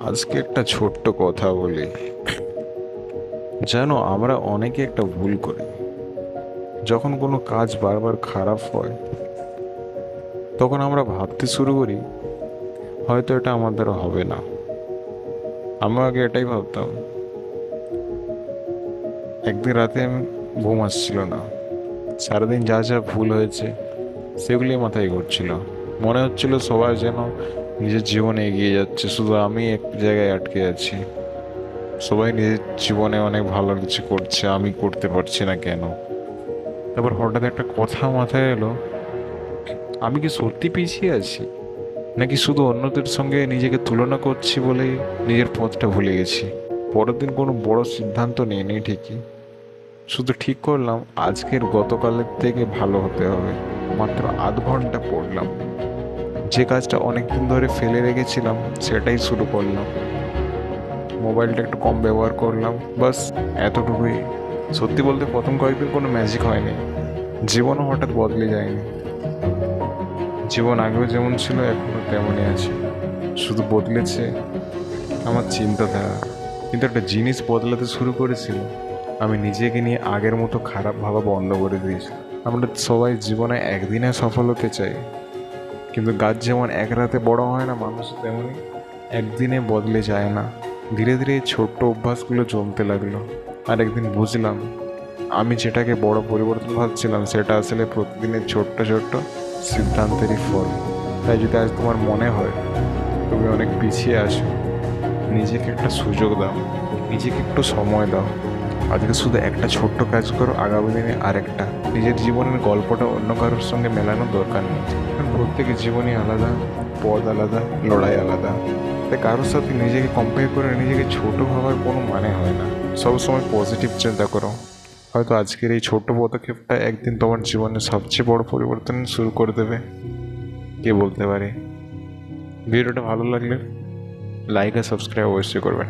আজকে একটা ছোট্ট কথা বলি। জানো, আমরা অনেকে একটা ভুল করি। যখন কোনো কাজ বারবার খারাপ হয়, তখন আমরা ভাবতে শুরু করি হয়তো এটা আমার দ্বারা হবে না। আমি আগে এটাই ভাবতাম। একদিন রাতে আমি ঘুম আসছিল না। সারাদিন যা যা ভুল হয়েছে সেগুলি মাথায় ঘুরছিল। মনে হচ্ছিল সবাই যেন নিজের জীবনে এগিয়ে যাচ্ছে, শুধু আমি এক জায়গায় আটকে আছি। সবাই নিজের জীবনে অনেক ভালো কিছু করছে, আমি করতে পারছি না কেন? তারপর হঠাৎ একটা কথা মাথায় এলো, আমি কি সত্যি পিছিয়ে আছি, নাকি শুধু অন্যদের সঙ্গে নিজেকে তুলনা করছি বলে নিজের পথটা ভুলে গেছি? পরের দিন কোনো বড় সিদ্ধান্ত নিইনি ঠিকই, শুধু ঠিক করলাম আজকের গতকালের থেকে ভালো হতে হবে। মাত্র আধ ঘন্টা পড়লাম, যে কাজটা অনেকদিন ধরে ফেলে রেখেছিলাম সেটাই শুরু করলাম। মোবাইলটা একটু কম ব্যবহার করলাম, বাস এতটুকুই। সত্যি বলতে প্রথম কয়েকদিন কোনো ম্যাজিক হয়নি, জীবনও হঠাৎ বদলে যায়নি। জীবন আগেও যেমন ছিল এখনও তেমনই আছে, শুধু বদলেছে আমার চিন্তাধারা। কিন্তু একটা জিনিস বদলাতে শুরু করেছিল, আমি নিজেকে নিয়ে আগের মতো খারাপ ভাবা বন্ধ করে দিয়েছি। আমরা সবাই জীবনে একদিনে সফল হতে চাই, কিন্তু গাছ যেমন এক রাতে বড় হয় না, মানুষ তেমনই একদিনে বদলে যায় না। ধীরে ধীরে এই ছোট্ট অভ্যাসগুলো জমতে লাগলো। আর একদিন বুঝলাম, আমি যেটাকে বড় পরিবর্তন ভাবছিলাম সেটা আসলে প্রতিদিনের ছোট্ট ছোট্ট সিদ্ধান্তেরই ফল। তাই যদি আজ তোমার মনে হয় তুমি অনেক পিছিয়ে আছো, নিজেকে একটা সুযোগ দাও, নিজেকে একটু সময় দাও। আজকে শুধু একটা ছোট্ট কাজ করো, আগামী দিনে আরেকটা। নিজের জীবনের গল্পটা অন্য কারোর সঙ্গে মেলানোর দরকার নেই, কারণ প্রত্যেকের জীবনই আলাদা, পথ আলাদা, লড়াই আলাদা। তাই কারোর সাথে নিজেকে কম্পেয়ার করে নিজেকে ছোট ভাবার কোনো মানে হয় না। সবসময় পজিটিভ চিন্তা করো। হয়তো আজকের এই ছোট্ট পদক্ষেপটা একদিন তোমার জীবনে সবচেয়ে বড় পরিবর্তন শুরু করে দেবে, কে বলতে পারে। ভিডিওটা ভালো লাগলে লাইক আর সাবস্ক্রাইব অবশ্যই করবেন।